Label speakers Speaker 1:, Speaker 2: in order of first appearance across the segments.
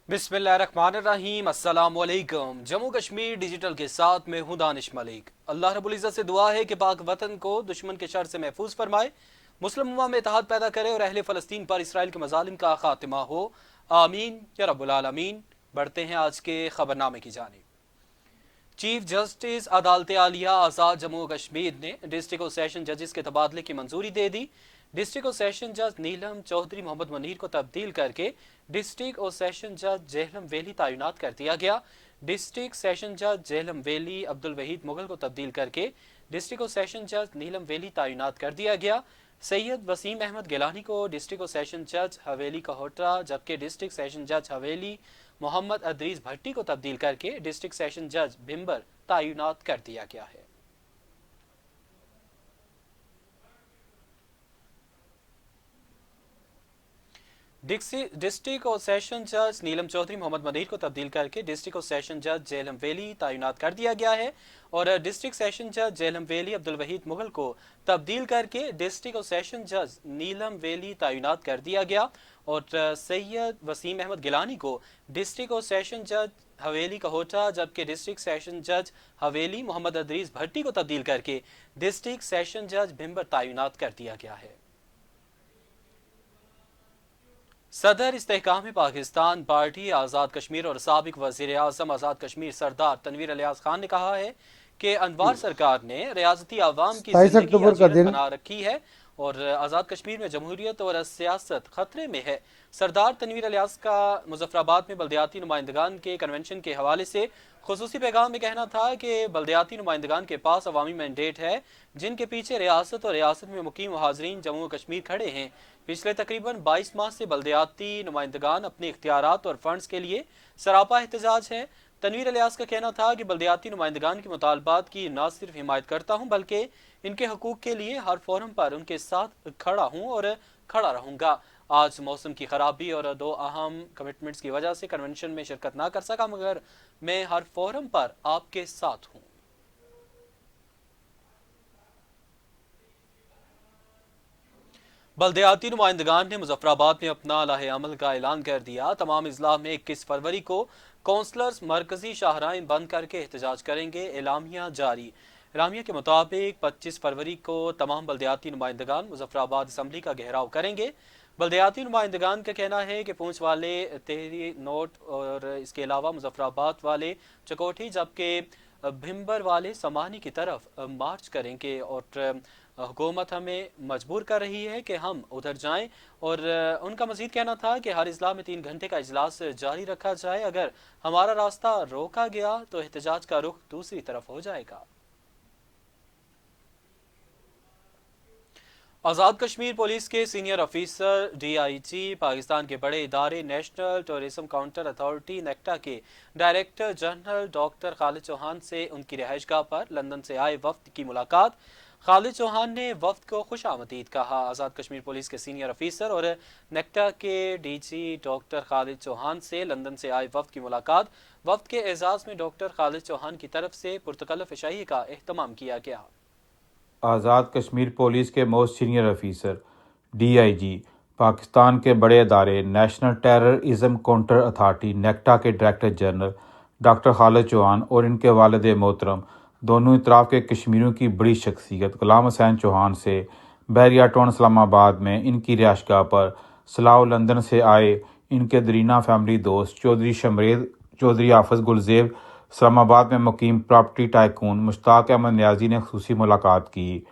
Speaker 1: बिस्मिल्लाहिर्रहमानिर्रहीम। अस्सलाम वालेकुम। जम्मू कश्मीर डिजिटल के साथ मैं हूं दानिश मलिक। अल्लाह रब्बुल इज़्ज़त से दुआ है कि पाक वतन को दुश्मन के शर से महफूज फरमाए, मुस्लिम उम्मा में इत्तेहाद पैदा करे और अहले फ़लस्तीन पर इसराइल के मज़ालिम का खात्मा हो। आमीन या रब्बुल आलमीन। बढ़ते हैं आज के खबरनामे की जानिब। चीफ जस्टिस अदालत आलिया आज़ाद जम्मू कश्मीर ने डिस्ट्रिक्ट और सेशन जजेस के तबादले की मंजूरी दे दी। डिस्ट्रिक्ट और सेशन जज नीलम चौधरी मोहम्मद मुनीर को तब्दील करके डिस्ट्रिक्ट और सेशन जज जेहलम वैली तैनात कर दिया गया। डिस्ट्रिक्ट सेशन जज जेहलम वैली अब्दुल वहीद मुगल को तब्दील करके डिस्ट्रिक्ट और सेशन जज नीलम वैली तैनात कर दिया गया। सैयद वसीम अहमद गिलानी को डिस्ट्रिक्ट और सेशन जज हवेली कोहटा जबकि डिस्ट्रिक्ट सेशन जज हवेली मोहम्मद अदरीस भट्टी को तब्दील करके डिस्ट्रिक्ट सेशन जज भिम्बर तैनात कर दिया गया है। डिस्ट्रिक्ट और सेशन जज नीलम चौधरी मोहम्मद मुनीर को तब्दील करके डिस्ट्रिक्ट और सेशन जज जेहलम वैली तैनात कर दिया गया है और डिस्ट्रिक्ट सेशन जज जेहलम वैली अब्दुल वहीद मुगल को तब्दील करके डिस्ट्रिक्ट और सेशन जज नीलम वैली तैनात कर दिया गया और सैयद वसीम अहमद गिलानी को डिस्ट्रिक्ट और सेशन जज हवेली कोहटा जबकि डिस्ट्रिक्ट सेशन जज हवेली मोहम्मद अदरीस भट्टी को तब्दील करके डिस्ट्रिक्ट सेशन जज भिम्बर तैनात कर दिया गया है। सदर इस्तेहकाम पाकिस्तान पार्टी आज़ाद कश्मीर और साबिक वज़ीर आज़म आज़ाद कश्मीर सरदार तनवीर अलियास खान ने कहा है कि अनवार सरकार ने रियासती आवाम की
Speaker 2: 27
Speaker 1: जिंदगी
Speaker 2: अक्टूबर का
Speaker 1: अजीरत
Speaker 2: दिन
Speaker 1: बना रखी है और आज़ाद कश्मीर में जमहूरियत और सियासत खतरे में है। सरदार तनवीर अलियास का मुजफ्फराबाद में बल्दियाती नुमाइंदगान के कन्वेंशन के हवाले से खुसूसी पैगाम में कहना था कि बल्दियाती नुमाइंदगान के पास अवामी मैंडेट है जिनके पीछे रियासत और रियासत में मुकीम हाजरीन जम्मू कश्मीर खड़े हैं। पिछले तकरीबन 22 माह से बल्दियाती नुमाइंदगान अपने इख्तियारात और फंड्स के लिए सरापा एहतजाज है। तनवीर अलियास का कहना था कि बल्दियाती नुमाइंदगान के मुतालबात की न सिर्फ हिमायत करता हूँ बल्कि इनके हकूक के लिए हर फोरम पर उनके साथ खड़ा हूँ और खड़ा रहूँगा। आज मौसम की खराबी और दो अहम कमिटमेंट्स की वजह से कन्वेंशन में शिरकत ना कर सका मगर मैं हर फोरम पर आपके साथ हूँ। बल्दियाती नुमाइंदगान ने मुजफ्फराबाद में अपना लाहे अमल का ऐलान कर दिया। तमाम अजला में 21 फरवरी को काउंसलर्स मरकजी शाहराइन बंद करके एहतजाज करेंगे। एलामिया जारी। एलामिया के मुताबिक 25 फरवरी को तमाम बल्दियाती नुमाइंदगान मुजफ्फराबाद असम्बली का घेराव करेंगे। बल्दियाती नुमाइंदगान का कहना है कि पूंछ वाले तेहरी नोट और इसके अलावा मुजफ्फराबाद वाले चकोठी जबकि भिम्बर वाले समानी की तरफ मार्च करेंगे और हुकूमत हमें मजबूर कर रही है कि हम उधर जाएं और उनका मजीद कहना था कि हर इजला में 3 घंटे का इजलास जारी रखा जाए। अगर हमारा रास्ता रोका गया तो एहतजाज का रुख दूसरी तरफ हो जाएगा। आज़ाद कश्मीर पुलिस के सीनियर अफीसर DIG पाकिस्तान के बड़े इदारे national tourism counter authority NACTA के director general doctor Khalid Chauhan से उनकी रिहाइशगाह पर लंदन से आए वफ्द की मुलाकात। खालिद चौहान ने वफ्द को खुश आमदीद कहा। आज़ाद कश्मीर पुलिस के सीनियर अफीसर और नेक्टा के DG डॉक्टर खालिद चौहान से लंदन से आए वफ्द की मुलाकात। वफ्द के एजाज़ में डॉक्टर खालिद चौहान की तरफ से पुरतकल्लफ शाही का एहतमाम किया गया।
Speaker 3: आज़ाद कश्मीर पुलिस के most senior officer DIG Pakistan के बड़े अदारे national terrorism counter authority NACTA के director general doctor Khalid Chauhan और इनके वालिद मोहतरम दोनों इतराफ़ के कश्मीरियों की बड़ी शख्सियत गुलाम हुसैन चौहान से बहरिया टाउन इस्लामाबाद में इनकी रिहाइशगाह पर सलाह लंदन से आए इनके दरीना फैमिली दोस्त चौधरी शमरेद चौधरी हाफिज़ गुलजेब इस्लामाबाद में मुकीम प्रॉपर्टी टाइकून मुश्ताक अहमद न्याजी ने खुसूसी मुलाकात की।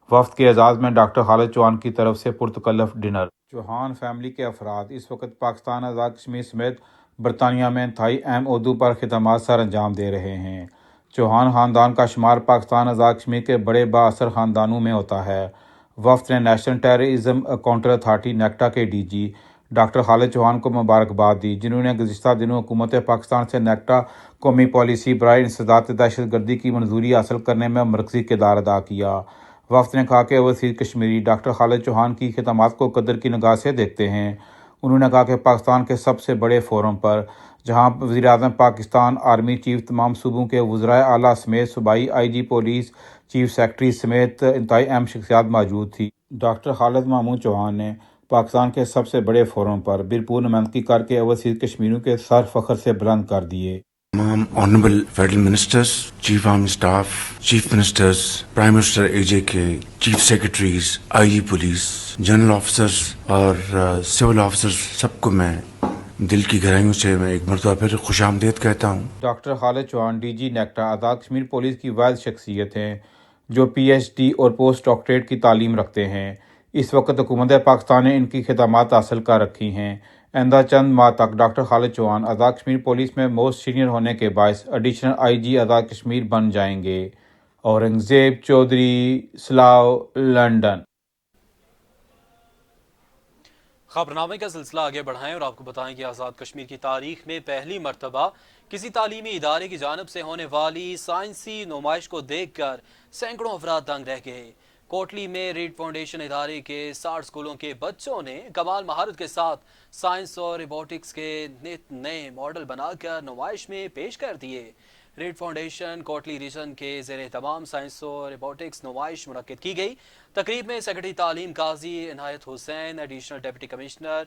Speaker 3: वफ्द के एजाज़ में डॉक्टर खालिद चौहान की तरफ से पुरतकल्लफ डिनर। चौहान फैमिली के अफराद इस वक्त पाकिस्तान आज़ाद कश्मीर समेत बरतानिया में इंतहाई अहम ओहदों पर खिदमात सर अंजाम दे रहे हैं। चौहान ख़ानदान का शुमार पाकिस्तान आज़ाद कश्मीर के बड़े बाअसर ख़ानदानों में होता है। वफ्द ने national terrorism counter authority NACTA के DG डॉक्टर खालिद चौहान को मुबारकबाद दी जिन्होंने गुज़िश्ता दिनों हुकूमत पाकिस्तान से नेक्टा कौमी पॉलिसी बराए इंसदाद दहशत गर्दी की मंजूरी हासिल करने में मरकज़ी किरदार अदा किया। वफ्द ने कहा कि ओवरसीज़ कश्मीरी डॉक्टर खालिद चौहान की खिदमात को कदर की निगाह से देखते हैं। उन्होंने कहा कि पाकिस्तान के सबसे बड़े फोरम पर जहां वज़ीर-ए-आज़म पाकिस्तान आर्मी चीफ तमाम सूबों के वज़राए आला समेत सूबाई IG पुलिस चीफ सेक्रेटरी समेत इंतहाई अहम शख्सियात मौजूद थी। डॉक्टर खालिद महमूद चौहान ने پاکستان کے سب سے بڑے فورم پر بھرپور نمائندگی کر کے اوورسیز کشمیریوں کے سر فخر سے بلند کر دیے۔
Speaker 2: تمام honourable federal ministers, chief army staff, chief ministers, prime minister A J K, chief secretaries, I G police, general officers اور سول آفیسرز، سب کو میں دل کی گہرائیوں سے میں ایک مرتبہ پھر خوش آمدید کہتا ہوں۔
Speaker 3: ڈاکٹر خالد Chauhan D G NACTA Azad Kashmir police کی واحد شخصیت ہیں جو پی ایچ ڈی اور پوسٹ ڈاکٹریٹ کی تعلیم رکھتے ہیں۔ اس وقت حکومت پاکستان نے ان کی خدمات حاصل کر رکھی ہیں۔ آئندہ چند ماہ تک ڈاکٹر خالد چوہان آزاد کشمیر پولیس میں موسٹ سینئر ہونے کے باعث ایڈیشنل آئی جی آزاد کشمیر بن جائیں گے۔ اورنگزیب چودھری، سلاؤ، لنڈن۔
Speaker 1: خبرنامے کا سلسلہ آگے بڑھائیں اور آپ کو بتائیں کہ آزاد کشمیر کی تاریخ میں پہلی مرتبہ کسی تعلیمی ادارے کی جانب سے ہونے والی سائنسی نمائش کو دیکھ کر سینکڑوں افراد دنگ رہ گئے۔ کوٹلی میں ریڈ فاؤنڈیشن ادارے کے 60 اسکولوں کے بچوں نے کمال مہارت کے ساتھ سائنس اور روبوٹکس کے نت نئے ماڈل بنا کر نمائش میں پیش کر دیے۔ ریڈ فاؤنڈیشن کوٹلی ریجن کے زیر اہتمام سائنس اور روبوٹکس نمائش منعقد کی گئی۔ تقریب میں سیکرٹری تعلیم قاضی عنایت حسین، ایڈیشنل ڈپٹی کمشنر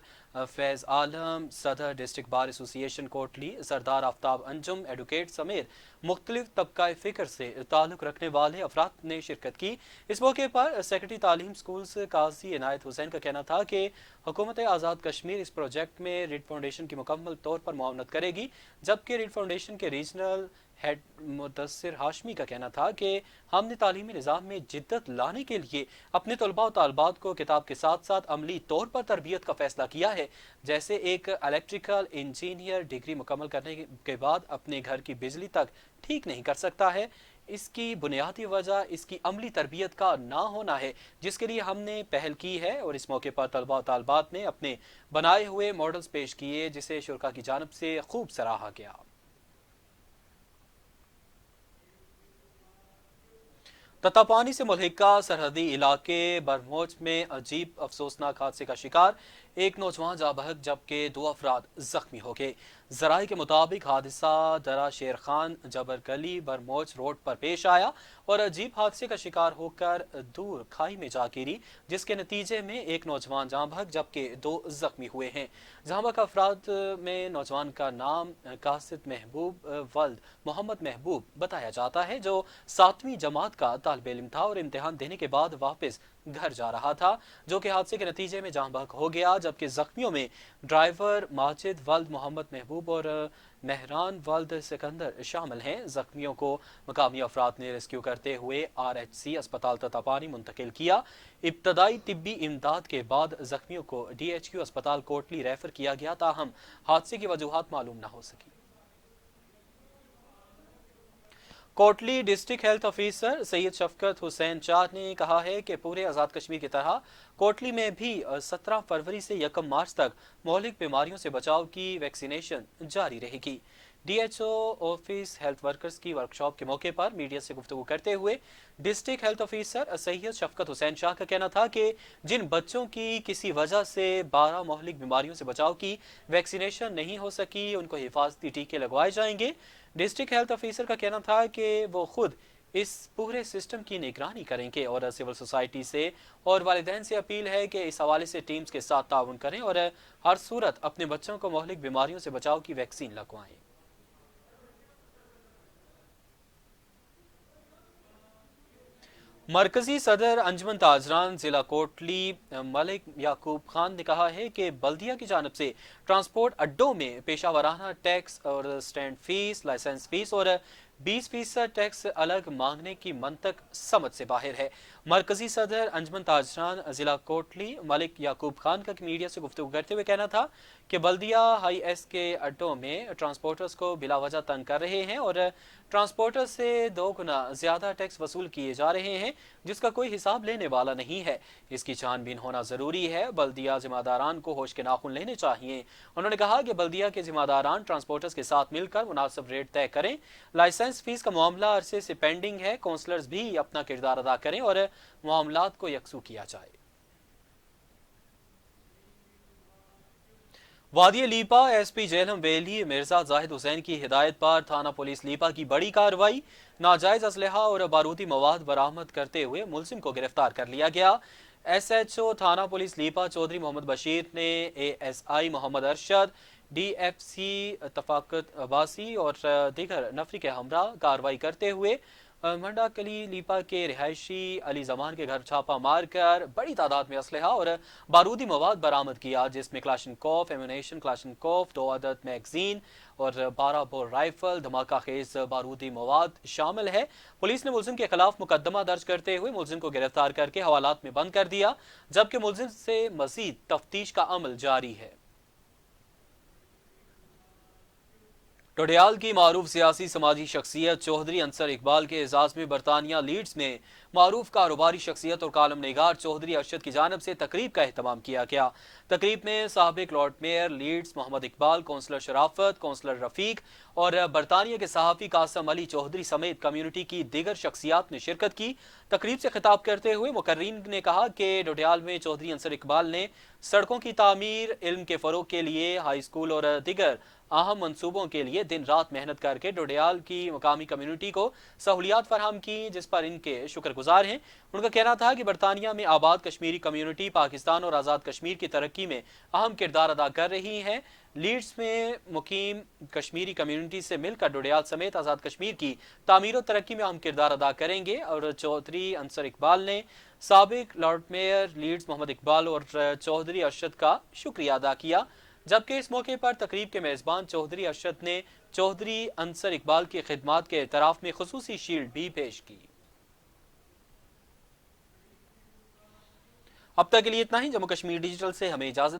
Speaker 1: فیض عالم، صدر ڈسٹرکٹ بار ایسوسی ایشن کوٹلی، سردار آفتاب انجم، ایڈوکیٹ سمیت مختلف طبقہ فکر سے تعلق رکھنے والے افراد نے شرکت کی۔ اس موقع پر سیکرٹری تعلیم اسکولز قاضی عنایت حسین کا کہنا تھا کہ حکومت آزاد کشمیر اس پروجیکٹ میں ریڈ فاؤنڈیشن کی مکمل طور پر معاونت کرے گی، جبکہ ریڈ فاؤنڈیشن کے ریجنل ہیڈ مدثر ہاشمی کا کہنا تھا کہ ہم نے تعلیمی نظام میں جدت لانے کے لیے اپنے طلباء و طالبات کو کتاب کے ساتھ ساتھ عملی طور پر تربیت کا فیصلہ کیا ہے۔ جیسے ایک الیکٹریکل انجینئر ڈگری مکمل کرنے کے بعد اپنے گھر کی بجلی تک ٹھیک نہیں کر سکتا ہے، اس کی بنیادی وجہ اس کی عملی تربیت کا نہ ہونا ہے، جس کے لیے ہم نے پہل کی ہے۔ اور اس موقع پر طلباء و طالبات نے اپنے بنائے ہوئے ماڈلز پیش کیے، جسے شرکاء کی جانب سے خوب سراہا گیا۔ تتاپانی سے ملحقہ سرحدی علاقے برموچ میں عجیب افسوسناک حادثے کا شکار ایک نوجوان جاں بحق جبکہ 2 افراد زخمی ہو گئے۔ ذرائع کے مطابق حادثہ درہ شیر خان جبر گلی برموچ روڈ پر پیش آیا اور عجیب حادثے کا شکار ہو کر دور کھائی میں جا گری، جس کے نتیجے میں ایک نوجوان جاں بحق جبکہ 2 زخمی ہوئے ہیں۔ جاں بحق افراد میں نوجوان کا نام قاصد محبوب ولد محمد محبوب بتایا جاتا ہے، جو 7ویں جماعت کا طالب علم تھا اور امتحان دینے کے بعد واپس گھر جا رہا تھا، جو کہ حادثے کے نتیجے میں جاں بحق ہو گیا، جبکہ زخمیوں میں ڈرائیور ماجد ولد محمد محبوب اور مہران ولد سکندر شامل ہیں۔ زخمیوں کو مقامی افراد نے ریسکیو کرتے ہوئے RHC اسپتال تتاپانی منتقل کیا۔ ابتدائی طبی امداد کے بعد زخمیوں کو DHQ اسپتال کوٹلی ریفر کیا گیا، تاہم حادثے کی وجوہات معلوم نہ ہو سکی۔ کوٹلی ڈسٹرکٹ ہیلتھ آفیسر سید شفقت حسین چار نے کہا ہے کہ پورے آزاد کشمیر کی طرح کوٹلی میں بھی 17 فروری سے 1 مارچ تک مہلک بیماریوں سے بچاؤ کی ویکسینیشن جاری رہے گی۔ DHO آفس ہیلتھ ورکرز کی ورکشاپ کے موقع پر میڈیا سے گفتگو کرتے ہوئے ڈسٹرکٹ ہیلتھ آفیسر سید شفقت حسین شاہ کا کہنا تھا کہ جن بچوں کی کسی وجہ سے 12 مہلک بیماریوں سے بچاؤ کی ویکسینیشن نہیں ہو سکی، ان کو حفاظتی ٹیکے لگوائے جائیں گے۔ ڈسٹرکٹ ہیلتھ آفیسر کا کہنا تھا کہ وہ خود اس پورے سسٹم کی نگرانی کریں گے اور سول سوسائٹی سے اور والدین سے اپیل ہے کہ اس حوالے سے ٹیمز کے ساتھ تعاون کریں اور ہر صورت اپنے بچوں کو مہلک بیماریوں سے بچاؤ کی ویکسین لگوائیں۔ مرکزی صدر انجمن تاجران ضلع کوٹلی ملک یعقوب خان نے کہا ہے کہ بلدیہ کی جانب سے ٹرانسپورٹ اڈوں میں پیشہ ورانہ ٹیکس اور سٹینڈ فیس، لائسنس فیس اور 20% ٹیکس الگ مانگنے کی منطق سمجھ سے باہر ہے۔ مرکزی صدر انجمن تاجران ضلع کوٹلی ملک یعقوب خان کا میڈیا سے گفتگو کرتے ہوئے کہنا تھا کہ بلدیہ ہائی ایس کے اڈوں میں ٹرانسپورٹرز کو بلا وجہ تنگ کر رہے ہیں اور ٹرانسپورٹر سے 2 گنا زیادہ ٹیکس وصول کیے جا رہے ہیں، جس کا کوئی حساب لینے والا نہیں ہے۔ اس کی چھان بین ہونا ضروری ہے۔ بلدیہ ذمہ داران کو ہوش کے ناخن لینے چاہیے۔ انہوں نے کہا کہ بلدیہ کے ذمہ داران ٹرانسپورٹرز کے ساتھ مل کر مناسب ریٹ طے کریں۔ لائسنس فیس کا معاملہ عرصے سے پینڈنگ ہے، کونسلرز بھی اپنا کردار ادا کریں اور معاملات کو یکسو کیا جائے۔ وادی Leepa S P Jhelum valley Mirza Zahid Hussain کی ہدایت پر تھانہ پولیس لیپا کی بڑی کارروائی، ناجائز اسلحہ اور بارودی مواد برآمد کرتے ہوئے ملزم کو گرفتار کر لیا گیا۔ SHO थाना पुलिस लीपा चौधरी मोहम्मद बशीर ने ASI मोहम्मद अरशद, DFC तफाकत अब्बासी और दीगर नफरी के हमरा कार्रवाई करते हुए मंडा कली लीपा के रिहायशी अली जमान के घर छापा मारकर बड़ी तादाद में असलहा और बारूदी मवाद बरामद किया, जिसमें क्लाशनकोफ एम्यूनेशन, क्लाशनकोफ, 2 अदद मैगजीन और 12 बोर राइफल, धमाका खेज बारूदी मवाद शामिल है। पुलिस ने मुलजिम के खिलाफ मुकदमा दर्ज करते हुए मुलजिम को गिरफ्तार करके हवालात में बंद कर दिया, जबकि मुलजिम से मजीद तफ्तीश का अमल जारी है। डोडियाल की मारूफ सियासी समाजी शख्सियत चौधरी अंसर इकबाल के एजाज में बरतानिया लीड्स में मारूफ कारोबारी शख्सियत और कालम निगार चौधरी अरशद की जानब से तकरीब का एहतमाम किया गया। तकरीब में साबिक lord mayor Leeds Mohammad Iqbal, councillor Sharafat, councillor Rafiq और बरतानिया के सहाफ़ी कासम अली चौधरी समेत कम्यूनिटी की दीगर शख्सियात ने शिरकत की। तकरीब से खिताब करते हुए मुकर्रीन ने कहा कि डोडियाल में चौधरी अंसर इकबाल ने सड़कों की तामीर, इल्म के फ़रोग के लिए हाई स्कूल और दीगर अहम मंसूबों के लिए दिन रात मेहनत करके डोडियाल की मकामी कम्यूनिटी को सहूलियात फराहम की, जिस पर इनके शुक्रगुजार हैं। उनका कहना था कि बरतानिया में आबाद कश्मीरी कम्यूनिटी पाकिस्तान और आज़ाद कश्मीर की तरक्की में अहम किरदार अदा कर रही है। लीड्स में मुकीम कश्मीरी कम्यूनिटी से मिलकर डोडियाल समेत आज़ाद कश्मीर की तामीर और तरक्की में अहम किरदार अदा करेंगे। और चौधरी अंसर इकबाल ने साबिक lord mayor Leeds Mohammad Iqbal और चौधरी अरशद का शुक्रिया अदा किया, जबकि इस मौके पर तकरीब के मेज़बान चौधरी अरशद ने चौधरी अंसर इकबाल की खिदमात के एतराफ़ में खुसूसी शील्ड भी पेश की। अब तक के लिए इतना ही। जम्मू कश्मीर डिजिटल से हमें इजाज़त।